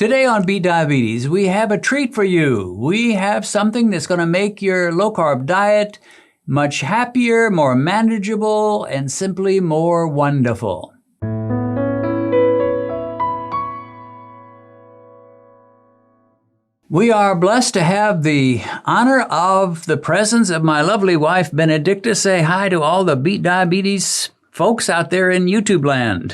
Today on Beat Diabetes, we have a treat for you. We have something that's going to make your low-carb diet much happier, more manageable, and simply more wonderful. We are blessed to have the honor of the presence of my lovely wife, Benedicta. Say hi to all the Beat Diabetes folks out there in YouTube land.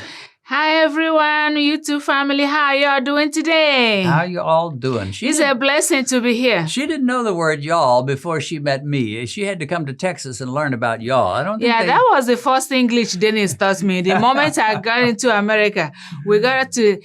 Hi, everyone, YouTube family. How y'all doing today? How you all doing? It's a blessing to be here. She didn't know the word y'all before she met me. She had to come to Texas and learn about y'all. I don't think that was the first English Dennis taught me. The moment I got into America, we got to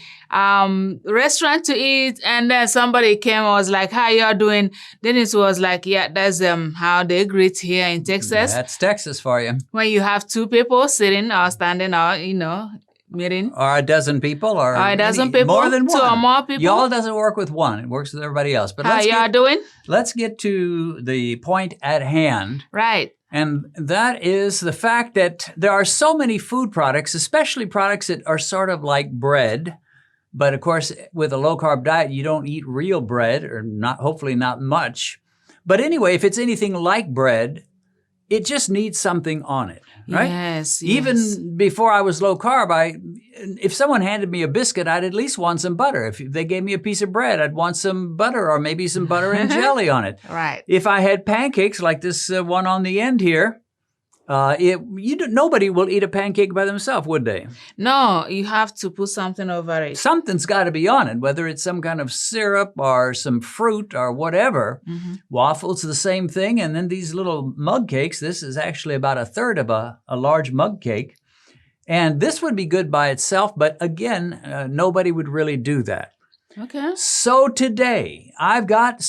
restaurant to eat, and then somebody came and was like, how y'all doing? Dennis was like, yeah, that's how they greet here in Texas. That's Texas for you. When you have two people sitting or standing or, meeting. Or a dozen people, or a dozen people, more than one. Two or more people. Y'all doesn't work with one; it works with everybody else. But how y'all doing? Let's get to the point at hand. Right. And that is the fact that there are so many food products, especially products that are sort of like bread. But of course, with a low-carb diet, you don't eat real bread, or not. Hopefully, not much. But anyway, if it's anything like bread, it just needs something on it, right? Yes. Even before I was low carb, if someone handed me a biscuit, I'd at least want some butter. If they gave me a piece of bread, I'd want some butter, or maybe some butter and jelly on it. Right. If I had pancakes like this one on the end here, nobody will eat a pancake by themselves, would they? No, you have to put something over it. Something's got to be on it, whether it's some kind of syrup or some fruit or whatever. Mm-hmm. Waffles, the same thing. And then these little mug cakes, this is actually about a third of a large mug cake. And this would be good by itself, but again, nobody would really do that. Okay. So today, I've got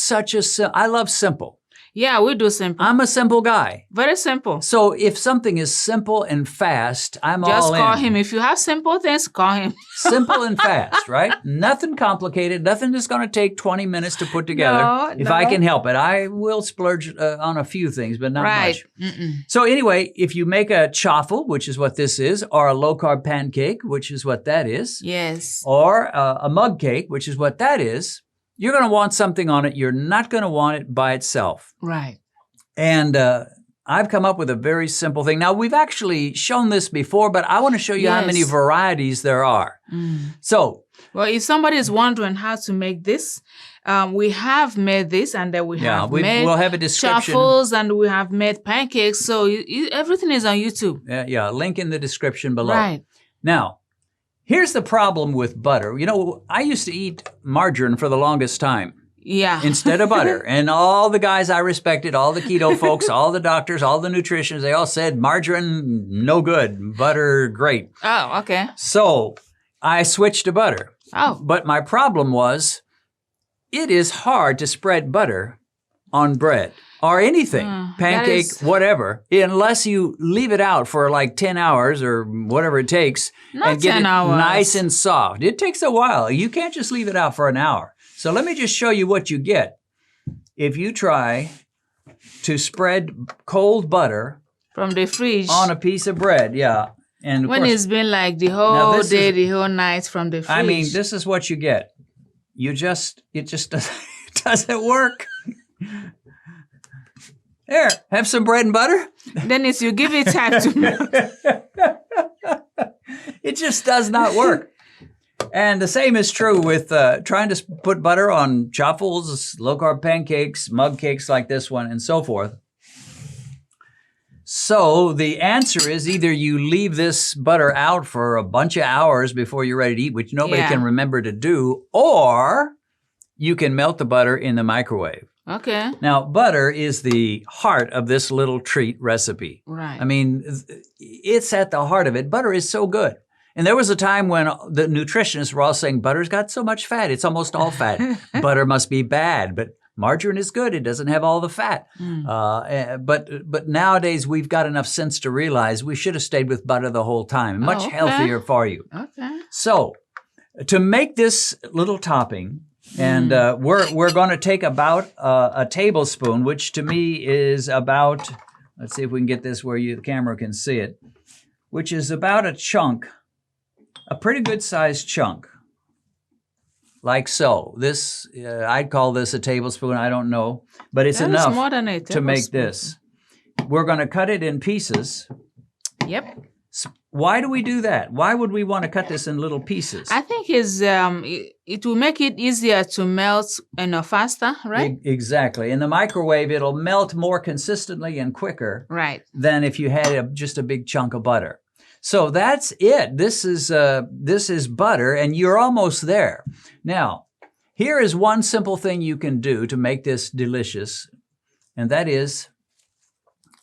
I love simple. Yeah, we do simple. I'm a simple guy. Very simple. So if something is simple and fast, I'm all in. Just call him. If you have simple things, call him. Simple and fast, right? Nothing complicated. Nothing that's going to take 20 minutes to put together. If I can help it. I will splurge on a few things, but not much. Mm-mm. So anyway, if you make a chaffle, which is what this is, or a low-carb pancake, which is what that is. Yes. Or a mug cake, which is what that is. You're going to want something on it. You're not going to want it by itself. Right. And I've come up with a very simple thing. Now, we've actually shown this before, but I want to show you how many varieties there are. Mm. So, well, if somebody is wondering how to make this, we have made this, and then we'll have a description. Chaffles, and we have made pancakes. So everything is on YouTube. Yeah, link in the description below. Right. Now, here's the problem with butter. I used to eat margarine for the longest time. Yeah. Instead of butter. And all the guys I respected, all the keto folks, all the doctors, all the nutritionists, they all said margarine, no good. Butter, great. Oh, okay. So I switched to butter. Oh. But my problem was, it is hard to spread butter on bread. Or anything, pancake, whatever, unless you leave it out for like 10 hours or whatever it takes and get it nice and soft. It takes a while. You can't just leave it out for an hour. So let me just show you what you get. If you try to spread cold butter from the fridge on a piece of bread, and when it's been like the whole day, the whole night from the fridge. I mean, this is what you get. It just doesn't work. Here, have some bread and butter. Dennis, you give it time to melt. It just does not work. And the same is true with trying to put butter on chaffles, low-carb pancakes, mug cakes like this one, and so forth. So the answer is either you leave this butter out for a bunch of hours before you're ready to eat, which nobody can remember to do, or you can melt the butter in the microwave. Okay. Now, butter is the heart of this little treat recipe. Right. I mean, it's at the heart of it. Butter is so good. And there was a time when the nutritionists were all saying, butter's got so much fat. It's almost all fat. Butter must be bad. But margarine is good. It doesn't have all the fat. But nowadays, we've got enough sense to realize we should have stayed with butter the whole time. Much healthier for you. Okay. So, to make this little topping, and we're going to take about a tablespoon, which to me is about, let's see if we can get this where the camera can see it, which is about a chunk, a pretty good sized chunk like so. This, I'd call this a tablespoon. I don't know, but it's That is enough more than a to make tablespoon. this. We're going to cut it in pieces. Yep. Why do we do that? Why would we want to cut this in little pieces? I think it will make it easier to melt faster, right? Exactly. In the microwave, it'll melt more consistently and quicker Right. than if you had just a big chunk of butter. So that's it. This is butter, and you're almost there. Now, here is one simple thing you can do to make this delicious, and that is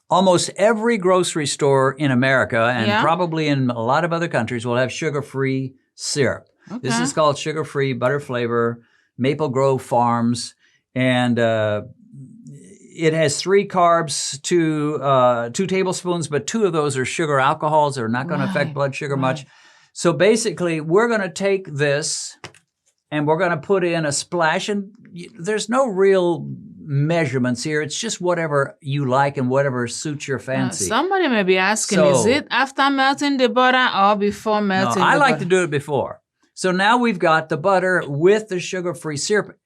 almost every grocery store in America and probably in a lot of other countries will have sugar-free syrup. Okay. This is called sugar-free butter flavor, Maple Grove Farms, and it has 3 carbs, 2 tablespoons, but 2 of those are sugar alcohols. They're not going to affect blood sugar much. So basically, we're going to take this and we're going to put in a splash, and there's no real measurements here. It's just whatever you like and whatever suits your fancy. Somebody may be asking, is it after melting the butter or before melting the butter? I like to do it before. So now we've got the butter with the sugar-free syrup,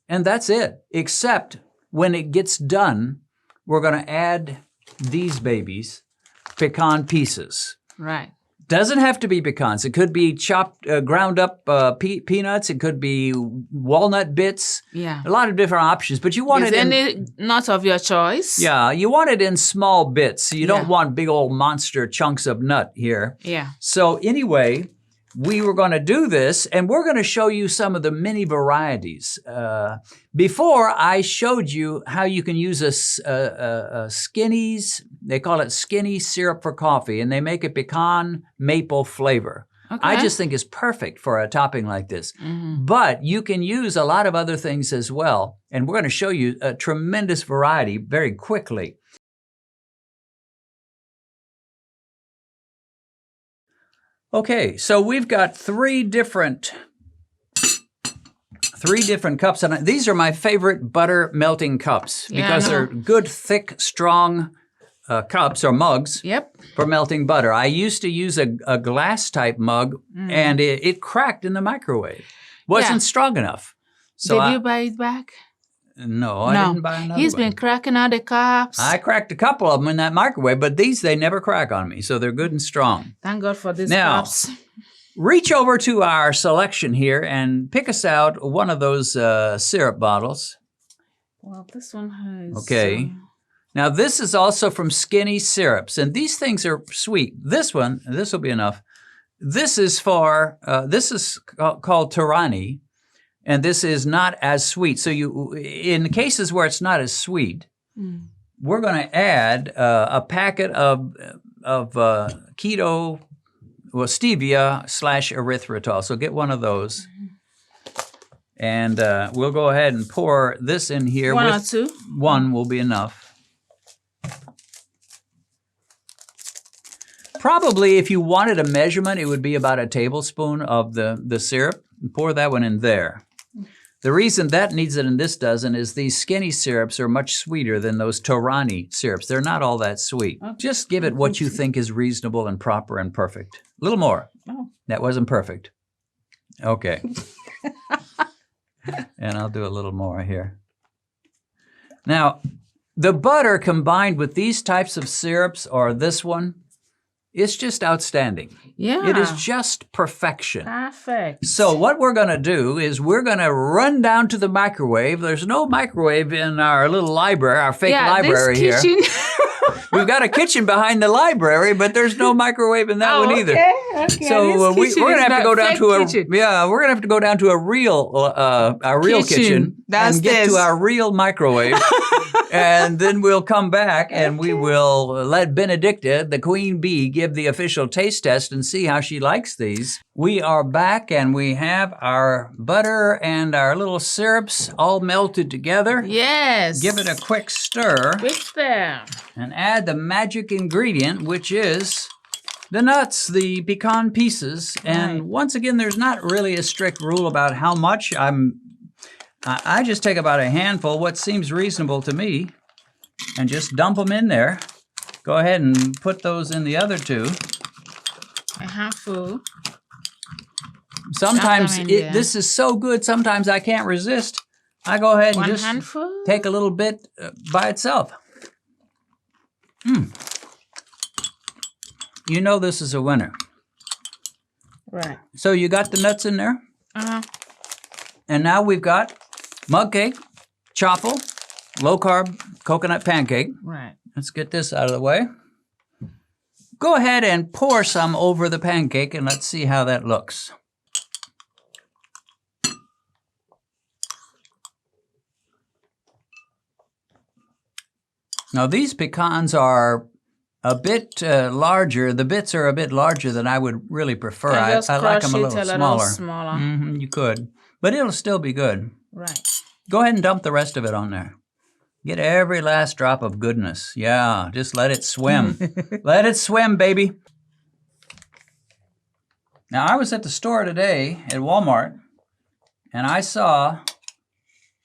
and that's it. Except when it gets done, we're going to add these babies, pecan pieces. Right. Doesn't have to be pecans. It could be chopped, ground up peanuts. It could be walnut bits. Yeah. A lot of different options. But you want it in... any nut of your choice? Yeah. You want it in small bits. You don't want big old monster chunks of nut here. Yeah. So anyway, we were going to do this, and we're going to show you some of the many varieties. Before, I showed you how you can use a Skinny's, they call it Skinny syrup for coffee, and they make a pecan maple flavor. Okay. I just think it's perfect for a topping like this. Mm-hmm. But you can use a lot of other things as well, and we're going to show you a tremendous variety very quickly. Okay, so we've got 3 different cups, and these are my favorite butter melting cups because they're good, thick, strong cups or mugs for melting butter. I used to use a glass type mug, and it cracked in the microwave. Wasn't strong enough. So Did you buy it back? No, I didn't buy another He's one. been cracking out the cups. I cracked a couple of them in that microwave, but these, they never crack on me, so they're good and strong. Thank God for these Now, cups. Reach over to our selection here and pick us out one of those syrup bottles. Well, this one has... Okay. Now, this is also from Skinny Syrups, and these things are sweet. This one, this will be enough. This is for, this is called Tirani, and this is not as sweet. So you, in cases where it's not as sweet, we're going to add a packet of keto, well, stevia / erythritol. So get one of those. And we'll go ahead and pour this in here. One or 2? One will be enough. Probably if you wanted a measurement, it would be about a tablespoon of the syrup. Pour that one in there. The reason that needs it and this doesn't is these Skinny syrups are much sweeter than those Tirani syrups. They're not all that sweet. Okay. Just give it what you think is reasonable and proper and perfect. A little more. Oh. That wasn't perfect. Okay. And I'll do a little more here. Now, the butter combined with these types of syrups or this one, it's just outstanding. Yeah. It is just perfection. Perfect. So what we're going to do is we're going to run down to the microwave. There's no microwave in our little library, our fake library here. We've got a kitchen behind the library, but there's no microwave in that one either. Okay. So we're going to have to go down to we're going to have to go down to a real kitchen and get to our real microwave. And then we'll come back and we will let Benedicta, the queen bee, give the official taste test and see how she likes these. We are back and we have our butter and our little syrups all melted together. Yes. Give it a quick stir. Quick stir. And add the magic ingredient, which is the nuts, the pecan pieces. And once again, there's not really a strict rule about how much. I just take about a handful, what seems reasonable to me, and just dump them in there. Go ahead and put those in the other 2. A handful. Sometimes this is so good, sometimes I can't resist. I go ahead and just take a little bit by itself. You know this is a winner. Right. So you got the nuts in there? Uh-huh. And now we've got mug cake, chaffle, low-carb coconut pancake. Right. Let's get this out of the way. Go ahead and pour some over the pancake, and let's see how that looks. Now, these pecans are a bit larger. The bits are a bit larger than I would really prefer. I like them a little smaller. You could, but it'll still be good. Right. Go ahead and dump the rest of it on there. Get every last drop of goodness. Yeah, just let it swim. Let it swim, baby. Now, I was at the store today at Walmart, and I saw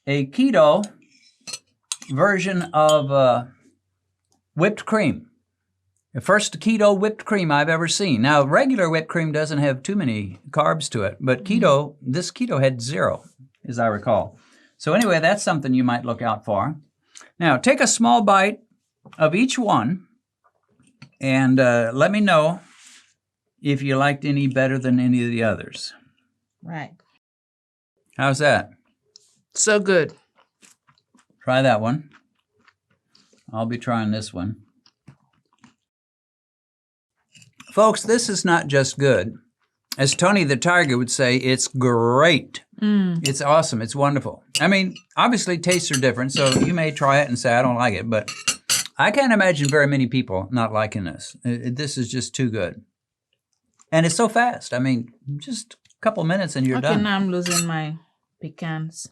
a keto version of whipped cream. The first keto whipped cream I've ever seen. Now, regular whipped cream doesn't have too many carbs to it, but keto, this keto had 0, as I recall. So anyway, that's something you might look out for. Now, take a small bite of each one and let me know if you liked any better than any of the others. Right. How's that? So good. Try that one. I'll be trying this one. Folks, this is not just good. As Tony the Tiger would say, it's great. It's awesome. It's wonderful. I mean, obviously tastes are different, so you may try it and say, I don't like it, but I can't imagine very many people not liking this. This is just too good. And it's so fast. I mean, just a couple minutes and you're done. Okay, now I'm losing my pecans.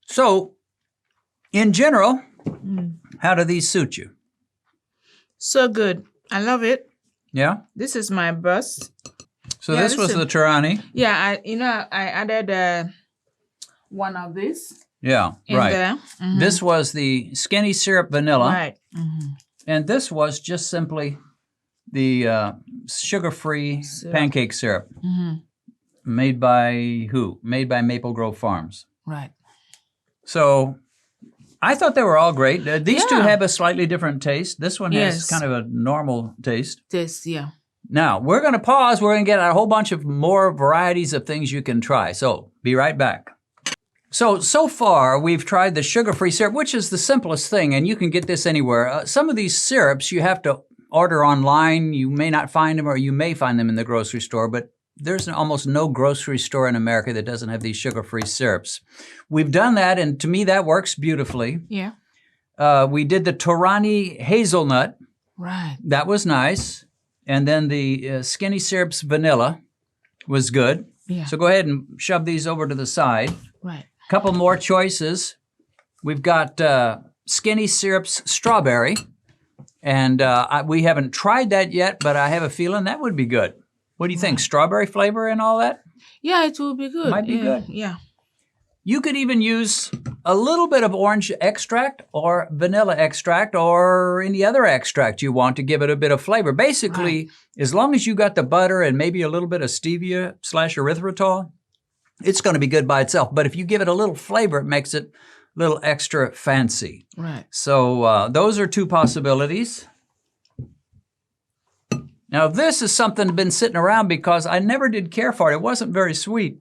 So, in general, how do these suit you? So good. I love it. Yeah? This is my bust. So yeah, this was the Tirani? Yeah, I added one of these. Yeah, right. There. This was the skinny syrup vanilla. Right. And this was just simply the sugar-free pancake syrup. Made by who? Made by Maple Grove Farms. Right. So I thought they were all great. These two have a slightly different taste. This one has kind of a normal taste. Yeah. Now, we're going to pause. We're going to get a whole bunch of more varieties of things you can try. So be right back. So far, we've tried the sugar-free syrup, which is the simplest thing, and you can get this anywhere. Some of these syrups you have to order online. You may not find them, or you may find them in the grocery store, but there's almost no grocery store in America that doesn't have these sugar-free syrups. We've done that, and to me, that works beautifully. Yeah. We did the Tirani hazelnut. Right. That was nice. And then the Skinny Syrups vanilla was good. Yeah. So go ahead and shove these over to the side. Right. Couple more choices. We've got Skinny Syrups strawberry. And we haven't tried that yet, but I have a feeling that would be good. What do you think? Strawberry flavor and all that? Yeah, it will be good. Might be good. Yeah. You could even use a little bit of orange extract or vanilla extract or any other extract you want to give it a bit of flavor. Basically, as long as you got the butter and maybe a little bit of stevia / erythritol, it's going to be good by itself. But if you give it a little flavor, it makes it a little extra fancy. Right. So those are two possibilities. Now, this is something that's been sitting around because I never did care for it. It wasn't very sweet.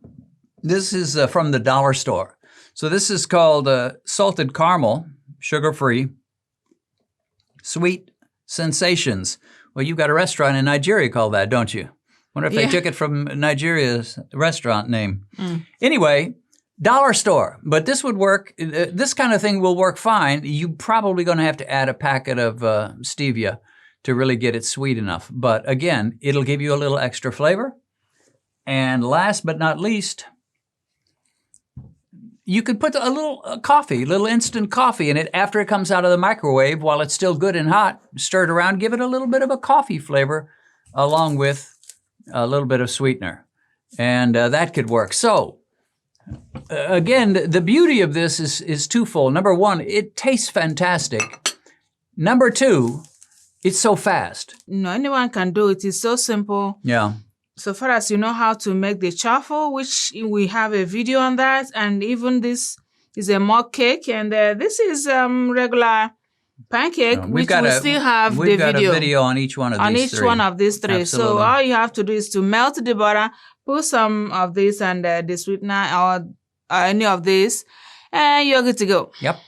This is from the dollar store. So this is called salted caramel, sugar-free, sweet sensations. Well, you've got a restaurant in Nigeria called that, don't you? Wonder if they took it from Nigeria's restaurant name. Anyway, dollar store. But this would work. This kind of thing will work fine. You're probably going to have to add a packet of stevia to really get it sweet enough. But again, it'll give you a little extra flavor. And last but not least, you could put a little coffee, little instant coffee in it after it comes out of the microwave while it's still good and hot. Stir it around, give it a little bit of a coffee flavor along with a little bit of sweetener. And that could work. So again, the beauty of this is twofold. Number one, it tastes fantastic. Number 2, it's so fast. Anyone can do it. It's so simple. Yeah. So far as you know how to make the chaffle, which we have a video on that, and even this is a mug cake, and this is regular pancake, which we still have the video. We've got a video on each one of these three. On each one of these 3. Absolutely. So all you have to do is to melt the butter, put some of this and the sweetener or any of this, and you're good to go. Yep.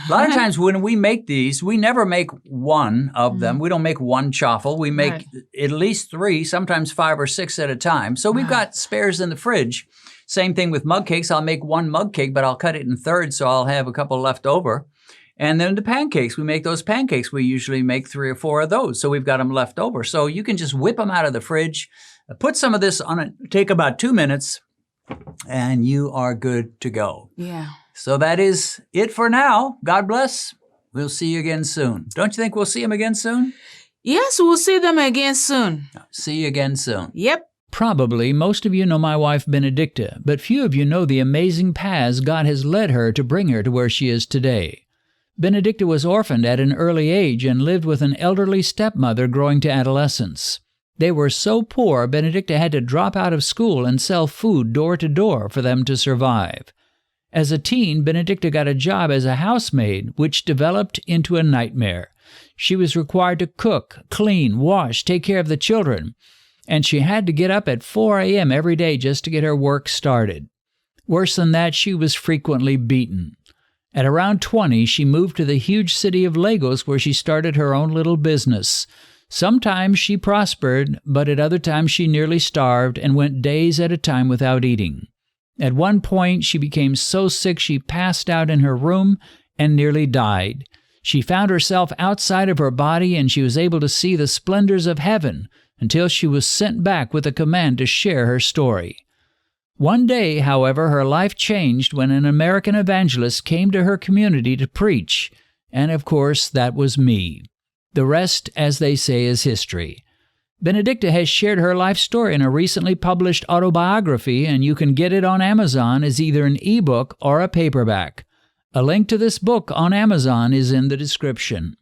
A lot of times when we make these, we never make one of them. We don't make one chaffle. We make at least 3, sometimes 5 or 6 at a time. So we've got spares in the fridge. Same thing with mug cakes. I'll make one mug cake, but I'll cut it in thirds, so I'll have a couple left over. And then the pancakes, we make those pancakes. We usually make 3 or 4 of those, so we've got them left over. So you can just whip them out of the fridge, put some of this on it, take about 2 minutes, and you are good to go. Yeah. So that is it for now. God bless. We'll see you again soon. Don't you think we'll see them again soon? Yes, we'll see them again soon. See you again soon. Yep. Probably most of you know my wife Benedicta, but few of you know the amazing paths God has led her to bring her to where she is today. Benedicta was orphaned at an early age and lived with an elderly stepmother growing to adolescence. They were so poor, Benedicta had to drop out of school and sell food door to door for them to survive. As a teen, Benedicta got a job as a housemaid, which developed into a nightmare. She was required to cook, clean, wash, take care of the children, and she had to get up at 4 a.m. every day just to get her work started. Worse than that, she was frequently beaten. At around 20, she moved to the huge city of Lagos, where she started her own little business. Sometimes she prospered, but at other times she nearly starved and went days at a time without eating. At one point, she became so sick she passed out in her room and nearly died. She found herself outside of her body, and she was able to see the splendors of heaven until she was sent back with a command to share her story. One day, however, her life changed when an American evangelist came to her community to preach, and of course, that was me. The rest, as they say, is history. Benedicta has shared her life story in a recently published autobiography, and you can get it on Amazon as either an ebook or a paperback. A link to this book on Amazon is in the description.